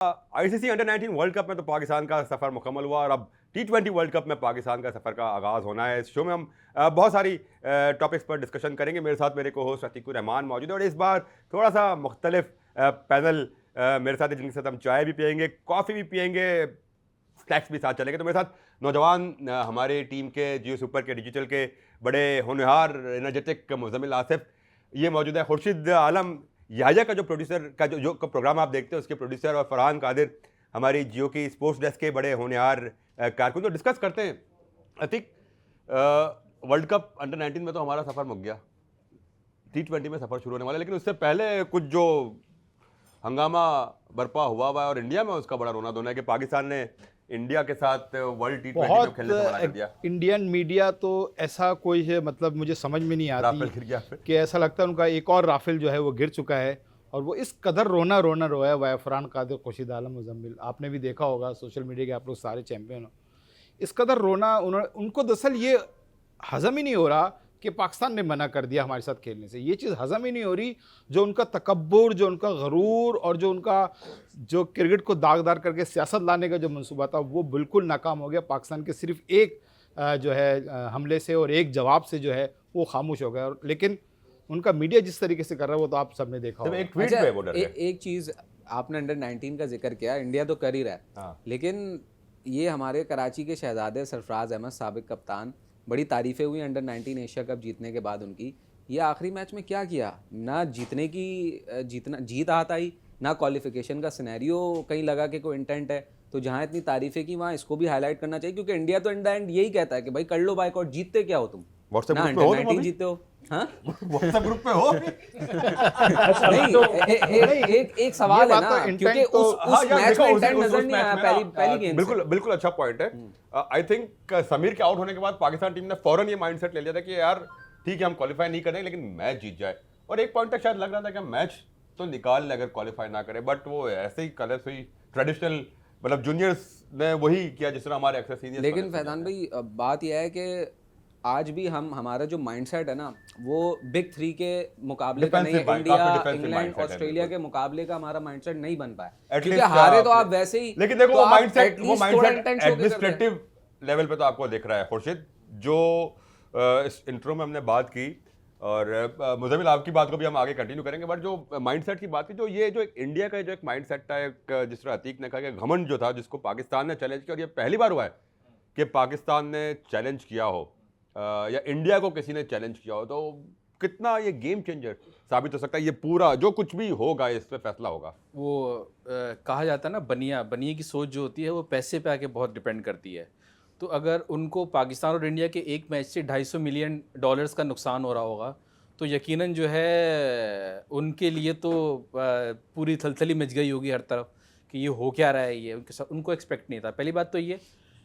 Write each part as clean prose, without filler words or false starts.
ICC under 19 world cup में तो पाकिस्तान का सफ़र मुकम्मल हुआ और अब T20 वर्ल्ड कप में पाकिस्तान का सफ़र का आगाज़ होना है। इस शो में हम बहुत सारी टॉपिक्स पर डिस्कशन करेंगे। मेरे साथ मेरे को होस्ट अतीकुर रहमान मौजूद है और इस बार थोड़ा सा मुख्तलिफ पैनल मेरे साथ है, जिनके साथ हम चाय भी पियेंगे, कॉफ़ी भी पियेंगे, स्नैक्स भी साथ चलेंगे। तो मेरे साथ नौजवान हमारे टीम के जियो सुपर के डिजिटल के बड़े होनहार एनर्जेटिक मुज़म्मिल आसिफ ये मौजूद है, खुर्शीद आलम याहिया का जो प्रोड्यूसर का जो प्रोग्राम आप देखते हैं उसके प्रोड्यूसर, और फरहान कादिर हमारी जियो की स्पोर्ट्स डेस्क के बड़े होनहार कारकुन। तो डिस्कस करते हैं। अतिक, वर्ल्ड कप अंडर 19 में तो हमारा सफ़र मुक गया, T20 में सफ़र शुरू होने वाला है, लेकिन उससे पहले कुछ जो हंगामा बर्पा हुआ और इंडिया में उसका बड़ा रोना धोना है कि पाकिस्तान ने इंडिया के साथ वर्ल्ड T20 में खेलने से मना कर दिया। इंडियन मीडिया तो ऐसा कोई है, मतलब मुझे समझ में नहीं आती कि ऐसा लगता है उनका एक और राफेल जो है वो गिर चुका है और वो इस कदर रोना रोया हुआ है। फरहान कादिर, खुर्शीद आलम, मुज़म्मिल, आपने भी देखा होगा सोशल मीडिया के, आप लोग सारे चैंपियन हो। इस कदर रोना उनको दरअसल ये हज़म ही नहीं हो रहा कि पाकिस्तान ने मना कर दिया हमारे साथ खेलने से। ये चीज़ हज़म ही नहीं हो रही। जो उनका तकब्बुर, जो उनका गरूर और जो उनका जो क्रिकेट को दागदार करके सियासत लाने का जो मंसूबा था वो बिल्कुल नाकाम हो गया। पाकिस्तान के सिर्फ एक जो है हमले से और एक जवाब से जो है वो खामोश हो गया। और लेकिन उनका मीडिया जिस तरीके से कर रहा है वो तो आप सबने देखा होगा। एक ट्वीट पे वो डर गए। एक चीज़ आपने अंडर 19 का जिक्र किया, इंडिया तो कर ही रहा है, लेकिन ये हमारे कराची के शहजादे सरफराज अहमद, साबिक कप्तान, बड़ी तारीफ़ें हुई अंडर 19 एशिया कप जीतने के बाद उनकी। ये आखिरी मैच में क्या किया, ना जीत हाथ आई, ना क्वालिफिकेशन का सिनेरियो कहीं लगा कि कोई इंटेंट है। तो जहाँ इतनी तारीफ़ें की वहाँ इसको भी हाईलाइट करना चाहिए, क्योंकि इंडिया तो इन द एंड यही कहता है कि भाई कर लो बाइकआउट, जीतते क्या हो तुम, ना अंडर 19 जीतते हो। हाँ, व्हाट्सएप ग्रुप पे हो। नहीं, एक सवाल है ना, क्योंकि उस मैच में इंटेंट नजर नहीं आया पहली गेम। बिल्कुल अच्छा पॉइंट है। आई थिंक समीर के आउट होने के बाद पाकिस्तान टीम ने फौरन ये माइंडसेट ले लिया था कि यार ठीक है हम क्वालिफाई नहीं करेंगे लेकिन मैच जीत जाए, और एक पॉइंट तक शायद लग रहा था कि मैच तो निकाल ले अगर क्वालिफाई ना करे, बट वो ऐसे ही कलर्स हुई ट्रेडिशनल, मतलब जूनियर्स ने वही किया जिस तरह हमारे अक्सर सीनियर्स। लेकिन फैजान भाई बात यह है कि आज भी हमारा जो माइंडसेट है ना वो बिग 3 के मुकाबले का नहीं है। इंडिया, इंग्लैंड, ऑस्ट्रेलिया के मुकाबले का हमारा माइंडसेट नहीं बन पाया, क्योंकि हारे तो आप वैसे ही। लेकिन देखो वो माइंडसेट एडमिनिस्ट्रेटिव लेवल पे तो आपको दिख रहा है खुर्शीद, जो इस इंट्रो में हमने बात की, और मुज़म्मिल आपकी बात को भी हम आगे कंटिन्यू करेंगे, बट जो माइंडसेट की बात की, जो ये जो इंडिया का जो एक माइंडसेट था, एक जिस तरह अतीक ने कहा कि घमंड जो था जिसको पाकिस्तान ने चैलेंज किया, और ये पहली बार हुआ है कि पाकिस्तान ने चैलेंज किया हो या इंडिया को किसी ने चैलेंज किया हो, तो कितना ये गेम चेंजर साबित हो सकता है। ये पूरा जो कुछ भी होगा इस पे फैसला होगा। वो कहा जाता है ना, बनिया की सोच जो होती है वो पैसे पे आके बहुत डिपेंड करती है। तो अगर उनको पाकिस्तान और इंडिया के एक मैच से $250 मिलियन का नुकसान हो रहा होगा तो यकीनन जो है उनके लिए तो पूरी थलथली मच गई होगी हर तरफ कि ये हो क्या रहा है। ये उनको एक्सपेक्ट नहीं था। पहली बात तो ये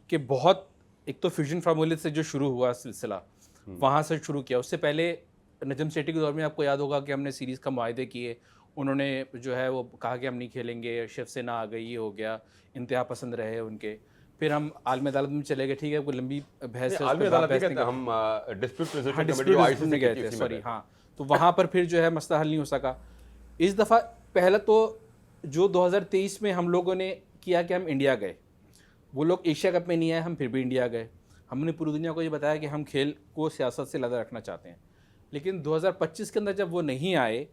कि बहुत, एक तो फ्यूजन फार्मूले से जो शुरू हुआ सिलसिला वहाँ से शुरू किया। उससे पहले नजम सेठी के दौर में आपको याद होगा कि हमने सीरीज़ का मुआहदे किए, उन्होंने जो है वो कहा कि हम नहीं खेलेंगे, शिवसेना आ गई, ये हो गया, इंतहा पसंद रहे उनके। फिर हम आलमी अदालत में चले गए, ठीक है, कोई लंबी बहस है, हम डिस्प्यूट में गए थे, सॉरी, हाँ। तो वहाँ पर फिर जो है मसला हल नहीं हो सका। इस दफ़ा पहला तो जो 2023 में हम लोगों ने किया कि हम इंडिया गए, वो लोग एशिया कप में नहीं आए, हम फिर भी इंडिया गए। हमने पूरी दुनिया को ये बताया कि हम खेल को सियासत से ज़्यादा रखना चाहते हैं। लेकिन 2025 के अंदर जब वो नहीं आए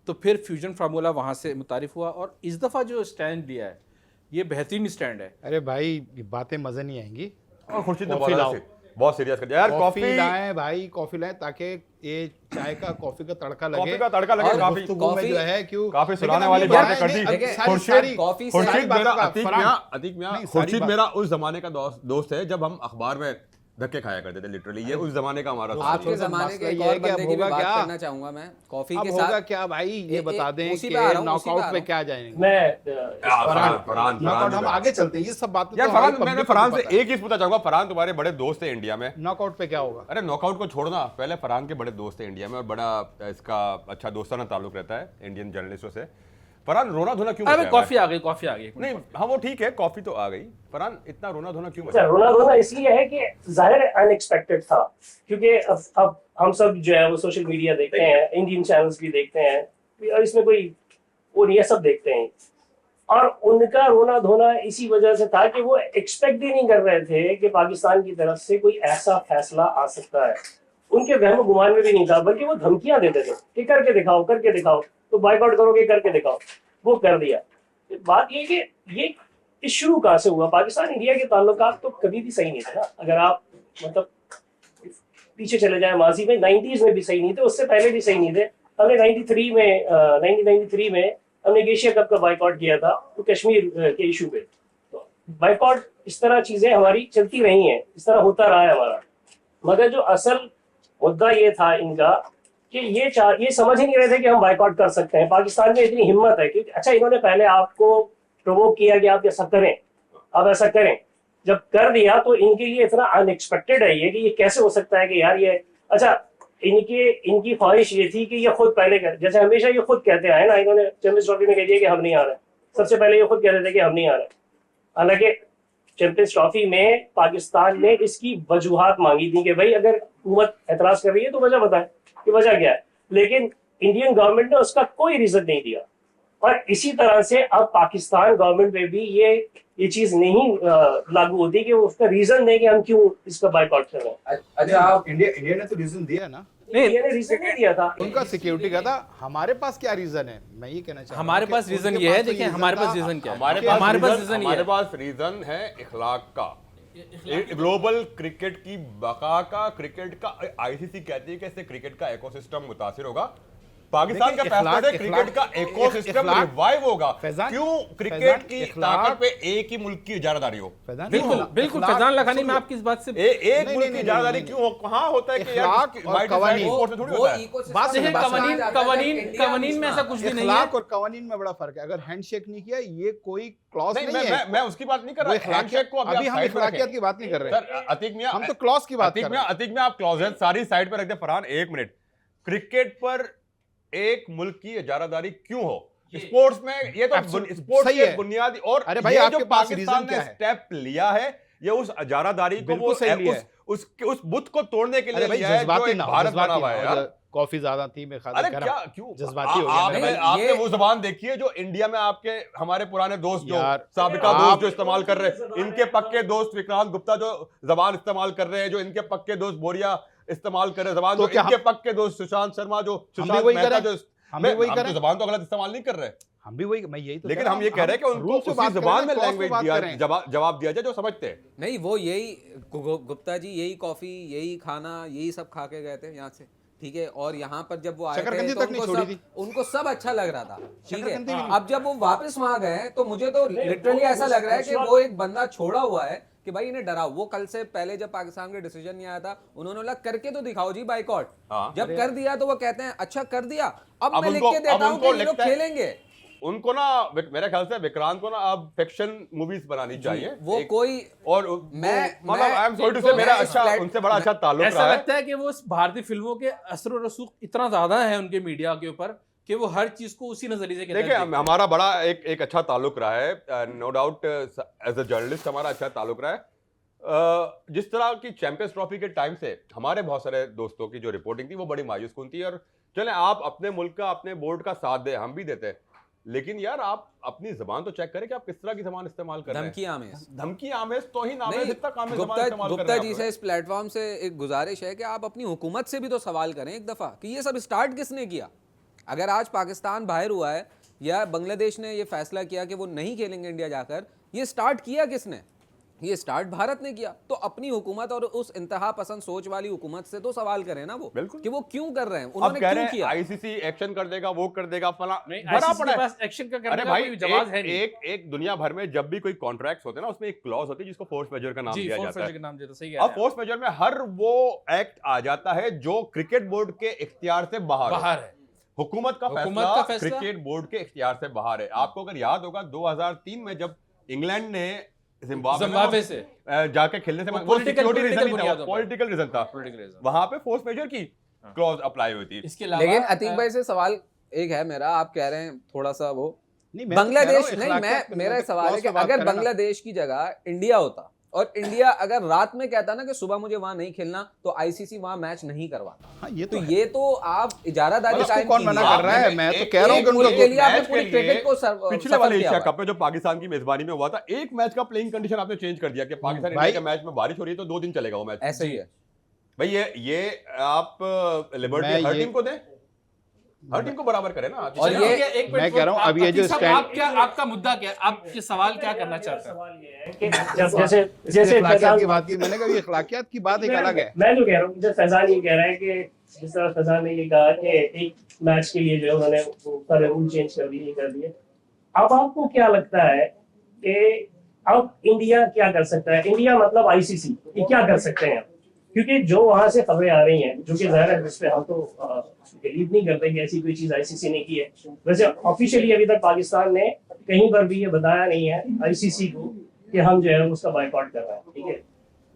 तो फिर फ्यूजन फार्मूला वहाँ से मुतारिफ हुआ, और इस दफ़ा जो स्टैंड लिया है ये बेहतरीन स्टैंड है। अरे भाई बातें मज़े नहीं आएंगी। और खुर्शीद ने बहुत सीरियस कर दिया यार। कॉफी लाएं भाई, कॉफी लाएं ताकि ये चाय का कॉफी का तड़का लगे, कॉफी का तड़का लगे। कॉफी जो है क्यों काफी सुनाने वाली बातें कर दी खुर्शीद। मेरा उस जमाने का दोस्त है जब हम अखबार में धक्के खाया करते थे, लिटरली ये उस जमाने का हमारा। आपके जमाने के एक और बंदे की भी बात करना चाहूंगा मैं, कॉफी के साथ क्या भाई ये बता दें कि नॉकआउट पे क्या जाएंगे। फरहान हम आगे चलते हैं, ये सब बातें यार। मैं फरहान से एक चीज पूछना चाहूंगा, फरहान तुम्हारे बड़े दोस्त है इंडिया में, नॉकआउट पे क्या होगा? अरे नॉकआउट को छोड़ना, पहले फरहान के बड़े दोस्त है इंडिया में और बड़ा इसका अच्छा दोस्ताना ताल्लुक रहता है इंडियन जर्नलिस्टों से। फरहान रोना धोना क्यों? अरे कॉफी आ गई नहीं, हाँ वो ठीक है, कॉफी तो आ गई। फरहान इतना रोना धोना क्यों? रोना धोना इसलिए है कि जाहिर अनएक्सपेक्टेड था, क्योंकि अब हम सब जो है वो सोशल मीडिया देखते हैं, इंडियन चैनल्स भी देखते हैं, और इसमें कोई वो नहीं है, सब देखते हैं। और उनका रोना धोना इसी वजह से था कि वो एक्सपेक्ट ही नहीं कर रहे थे कि पाकिस्तान की तरफ से कोई ऐसा फैसला आ सकता है। उनके वहम गुमान में भी नहीं था, बल्कि वो धमकियां देते थे कि करके दिखाओ, करके दिखाओ, तो बाइकआउट करोगे, करके दिखाओ। वो कर दिया। बात ये कि ये शुरू कहाँ से हुआ? पाकिस्तान इंडिया के ताल्लुकात तो कभी भी सही नहीं थे ना। अगर आप मतलब पीछे चले जाए माजी में, 90s में भी सही नहीं थे, उससे पहले भी सही नहीं थे। हमने 1993 में हमने एशिया कप का बाइकआउट किया था, तो कश्मीर के इशू पे। तो बाइकआउट इस तरह चीजें हमारी चलती रही हैं, इस तरह होता रहा है हमारा। मगर जो असल मुद्दा ये था इनका कि ये समझ ही नहीं रहे थे कि हम बाइकआउट कर सकते हैं। पाकिस्तान में इतनी हिम्मत है कि अच्छा, इन्होंने पहले आपको प्रोवोक किया कि आप ऐसा करें, आप ऐसा करें। जब कर दिया तो इनके लिए इतना अनएक्सपेक्टेड है ये कि ये कैसे हो सकता है कि यार ये अच्छा, इनकी ख्वाहिश ये थी कि ये खुद पहले कर, जैसे हमेशा ये खुद कहते आए ना, इन्होंने चैंपियंस ट्रॉफी में कह दिया कि हम नहीं आ रहे। सबसे पहले ये खुद कहते थे कि हम नहीं आ रहे। हालांकि चैंपियंस ट्रॉफी में पाकिस्तान ने इसकी वजूहात मांगी थी कि भाई अगर हुकूमत एतराज कर रही है तो वजह बताए कि वजह क्या है, लेकिन इंडियन गवर्नमेंट ने उसका कोई रीजन नहीं दिया। और इसी तरह से अब पाकिस्तान गवर्नमेंट में भी ये चीज नहीं लागू होती कि वो उसका रीजन दे कि हम क्यों इसका बाइकआउट कर रहे हैं। अच्छा, आप इंडिया ने तो रीजन दिया ना, इंडिया ने रीजन नहीं दिया था। उनका सिक्योरिटी का था। हमारे पास क्या रीजन है, मैं ये कहना चाहता हूं। हमारे पास रीजन ये है, देखिए हमारे पास रीजन क्या है, हमारे पास रीजन है इखलाक का, ग्लोबल क्रिकेट की बका का, क्रिकेट का। आईसीसी कहती है कि इससे क्रिकेट का इकोसिस्टम मुतासिर होगा। पाकिस्तान का फैसला है क्रिकेट का इकोसिस्टम रिवाइव होगा। क्यों क्रिकेट की ताकत पे एक ही मुल्क की इजारादारी हो? बिल्कुल बिल्कुल फैजान लखानी, मैं आपकी इस बात से एक मुल्क की इजारादारी क्यों हो? कहाँ होता है कि यार कवानीन में ऐसा कुछ भी नहीं है। और कवानीन में बड़ा फर्क है। अगर हैंडशेक नहीं किया, ये कोई क्लॉज नहीं है। मैं उसकी बात नहीं कर रहा। हैंडशेक को अभी हम इखलाकियत की बात नहीं कर रहे हैं। अतीक मियां, हम तो क्लॉज की बात कर रहे हैं। अतीक मियां, आप क्लॉज सारी साइड पर रख दे। फरहान, एक मिनट। क्रिकेट पर एक मुल्क की इजारादारी क्यों हो? स्पोर्ट्स में ये तो स्पोर्ट्स की बुनियादी, और अरे भाई, ये आपके जो पास पाकिस्तान ने स्टेप लिया है, ये उस इजारादारी को वो उस बुत को तोड़ने के लिए लिया है जो एक भारत बना हुआ है। यार कॉफी ज्यादा थी, मैं अरे क्या क्यों जज्बाती हो गया? आपने वो जबान देखी है जो इंडिया में आपके हमारे पुराने दोस्त जो साबिका दोस्त जो इस्तेमाल कर रहे हैं, इनके पक्के दोस्त विक्रांत गुप्ता जो जबान इस्तेमाल कर रहे हैं, जो इनके पक्के दोस्त बोरिया इस्तेमाल कर रहे जबान, जो इनके पक्के दोस्त सुशांत शर्मा, जो सुशांत मेहता, जो हम तो जबान तो गलत इस्तेमाल नहीं कर रहे, हम भी वही, मैं यही तो, लेकिन हम ये कह रहे हैं कि उनको उसी जबान में लैंग्वेज दिया, जवाब दिया जाए जो समझते हैं। नहीं, वो यही गुप्ता जी यही कॉफी, यही खाना, यही सब खा के गए थे यहाँ से, ठीक है। और यहाँ पर जब वो आए थे तो उनको सब अच्छा लग रहा था, ठीक है। अब जब वो वापस वहां गए तो मुझे तो लिटरली ऐसा लग रहा है कि वो एक बंदा छोड़ा हुआ है कि भाई इन्हें डराओ। वो कल से पहले जब पाकिस्तान का डिसीजन नहीं आया था, उन्होंने बोला करके तो दिखाओ जी बाइकआउट। जब कर दिया तो वो कहते हैं अच्छा कर दिया, अब मैं लिख के देता हूं कि ये लोग खेलेंगे। उनको ना मेरे ख्याल से विक्रांत को ना अब फिक्शन मूवीज बनानी चाहिए। वो कोई और मतलब आई एम सॉरी टू से मेरा अच्छा उनसे बड़ा अच्छा ताल्लुक रहा है। ऐसा लगता है कि वो भारतीय फिल्मों के असर और रसूख इतना ज्यादा है उनके मीडिया के ऊपर कि वो हर चीज को उसी नजरिए से देखिए। हमारा बड़ा एक अच्छा ताल्लुक रहा है, no doubt as a journalist हमारा अच्छा ताल्लुक रहा है। जिस तरह की चैंपियंस ट्रॉफी के टाइम से हमारे बहुत सारे दोस्तों की जो रिपोर्टिंग थी वो बड़ी मायूस कुन थी। और चले आप अपने मुल्क का, अपने बोर्ड का साथ दे, हम भी देते हैं, लेकिन यार आप अपनी जबान तो चेक करें कि आप किस तरह की जबान इस्तेमाल कर रहे हैं। धमकी आमेज तो ही नाम है जितना काम है जबान इस्तेमाल कर रहे हैं। गुप्ता जी से इस प्लेटफॉर्म से एक गुजारिश है कि आप अपनी हुकूमत से भी तो सवाल करें एक दफा कि ये सब स्टार्ट किसने किया। अगर आज पाकिस्तान बाहर हुआ है या बांग्लादेश ने ये फैसला किया कि वो नहीं खेलेंगे इंडिया जाकर, ये स्टार्ट किया किसने? ये स्टार्ट भारत ने किया। तो अपनी हुकूमत और उस इंतहा पसंद सोच वाली हुकूमत से तो सवाल करें ना वो, कि वो क्यों कर रहे हैं, उन्होंने क्यों किया। आईसीसी एक्शन कर देगा, वो कर देगा, फला बड़ा पड़ा है एक्शन का करने का कोई जवाब है नहीं। एक दुनिया भर में जब भी कोई कॉन्ट्रैक्ट्स होते हैं ना, उसमें एक क्लॉज होती है जिसको फोर्स मेजर का नाम दिया जाता है। अब फोर्स मेजर में हर वो एक्ट आ जाता है जो क्रिकेट बोर्ड के इख्तियार से बाहर है। हुकूमत का फैसला क्रिकेट बोर्ड के इख्तियार से बाहर है। आपको अगर याद होगा 2003 में जब इंग्लैंड ने जिम्बाब्वे से जाके खेलने से पॉलिटिकल रीजन था, वहां पे फोर्स मेजर की क्लॉज अप्लाई हुई थी। लेकिन अतीक भाई से सवाल एक है मेरा, आप कह रहे हैं थोड़ा सा वो बांग्लादेश नहीं, मैं मेरा सवाल है कि अगर बांग्लादेश की जगह इंडिया होता और इंडिया अगर रात में कहता ना कि सुबह मुझे वहां नहीं खेलना, तो आईसीसी वहां मैच नहीं करवाता। हाँ, ये तो तो ये तो आप इजारादारी उसको कायम कौन मना कीजिए। कर रहा है? मैं तो कह रहा हूँ कि मुल्क के लिए आपने मैच पूरी के क्रिकेट लिए को पिछले सफल वाले किया एशिया हुआ कप में जो पाकिस्तान की मेजबानी में हुआ था, एक मैच का प्लेइंग कंडीशन आपने चेंज कर दिया कि पाकिस्तान भाई- इंडिया के मैच में बारिश हो रही है तो 2 दिन चलेगा वो मैच। ऐसे ही है। भाई ये आप लिबर्टी मैं हर ये- टीम को दें, हर टीम को बराबर करें ना। और ये एक मिनट मैं कह रहा हूँ, अब ये जो स्टैंड आपका मुद्दा क्या, आप ये सवाल क्या करना चाहते हैं? सवाल ये है कि जैसे जैसे अखलाकियात फैजान की बात की, मैंने कहा ये अखलाकियात की बात एक अलग है। मैं जो कह रहा हूँ, जब फैजान ये कह रहा है कि जिस तरह फैजान ने ये कहा कि एक मैच के लिए जो है उन्होंने सारे रूल चेंज कर दिए, कर दिए। अब आपको क्या लगता है कि अब इंडिया क्या कर सकता है? इंडिया मतलब आईसीसी, ये क्या कर सकते हैं? क्योंकि जो वहां से खबरें आ रही हैं, जो कि जाहिर है जिस पे हम तो बिलीव नहीं करते कि ऐसी कोई चीज आईसीसी ने की है। वैसे ऑफिशियली अभी तक पाकिस्तान ने कहीं पर भी ये बताया नहीं है आईसीसी को कि हम जो है उसका बायकॉट कर रहे हैं, ठीक है?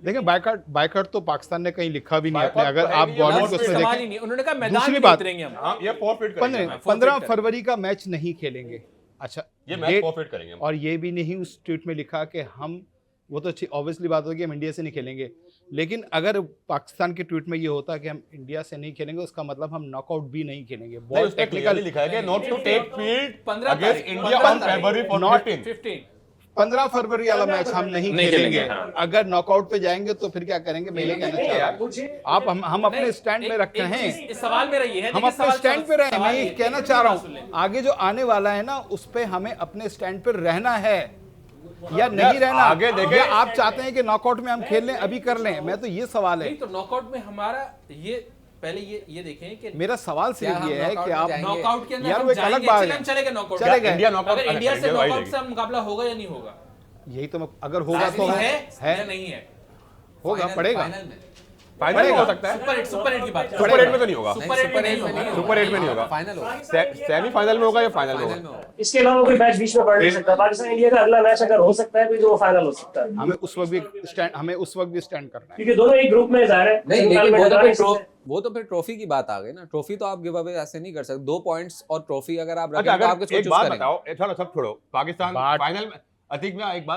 देखिए, बायकॉट तो पाकिस्तान ने कहीं लिखा भी नहीं अपने, बायकॉट अगर तो है आप नहीं, गवर्नमेंट को ये उसमें सवाल देखें। ही नहीं, उन्होंने कहा मैदान दूसरी में बात- उतरेंगे हम। हाँ, ये फॉरफिट करेंगे, 15 फरवरी का मैच नहीं खेलेंगे। अच्छा, ये मैच डेट- फॉरफिट करेंगे हम। और ये भी नहीं उस ट्वीट में लिखा कि हम, वो तो ऑब्वियसली बात होगी हम इंडिया से नहीं खेलेंगे, लेकिन अगर पाकिस्तान के ट्वीट में ये होता कि हम इंडिया से नहीं खेलेंगे, उसका मतलब हम नॉकआउट भी नहीं खेलेंगे। नहीं, बहुत उसमें टेक्निकल clearly लिखा है कि not to take field 15 against तारीख, इंडिया 15 ऑन फरवरी Not 15। 15 15 फरवरी वाला मैच हम नहीं खेलेंगे। हाँ। अगर नॉकआउट पे जाएंगे तो फिर क्या करेंगे? मैं ये कहना चाह रहा हूँ, आप हम अपने स्टैंड पे रखे हैं, इस सवाल में रही है, हम अपने स्टैंड पे रहे। मैं ये कहना चाह रहा हूँ, आगे जो आने वाला है ना, उस पे हमें अपने स्टैंड पे रहना है या नहीं रहना। आगे देखें। या आप चाहते हैं कि नॉकआउट में हम खेल लें, अभी कर लें? मैं तो ये सवाल है, नहीं तो नॉकआउट में हमारा ये पहले ये देखें कि मेरा सवाल क्या सिर्फ हम ये है knockout कि में आप जाएंगे? नॉकआउट के अंदर यार हम वो एक अलग जाएंगे, बात चले है। हम चलेंगे नॉकआउट। चलेगा। इंडिया नॉकआउट अगर इंडिया से वही नॉकआउट जाएगी। से मुकाबला होगा या नहीं होगा? यही तो अगर होगा तो है है, या नहीं है? होगा, पड़ेगा। फाइनल में फाइनल में हो सकता है, सुपर 8 की बात कर। सुपर 8 में तो नहीं होगा, नहीं, सुपर 8 में नहीं सुपर 8 में नहीं होगा, फाइनल होगा, सेमीफाइनल में होगा या फाइनल में फाइनल में होगा। होगा। इसके अलावा कोई मैच बीच में पड़ नहीं सकता। पाकिस्तान इंडिया का अगला मैच अगर हो सकता है तो वो फाइनल हो सकता है, हमें उस वक्त भी स्टैंड करना है। क्योंकि दोनों एक ग्रुप में जा रहे हैं। नहीं, सेमीफाइनल लेकिन में वो तो टकरा फिर नहीं सकते। वो तो फिर ट्रॉफी की बात आ गई ना। ट्रॉफी तो आप गिव अवे ऐसे नहीं कर सकते। 2 पॉइंट्स और ट्रॉफी अगर आप अच्छा, रखें तो आप अगर किसको एक चूज बात करेंगे? बताओ, चलो सब छोड़ो, पाकिस्तान बात- फाइनल में, अतीक में एक बात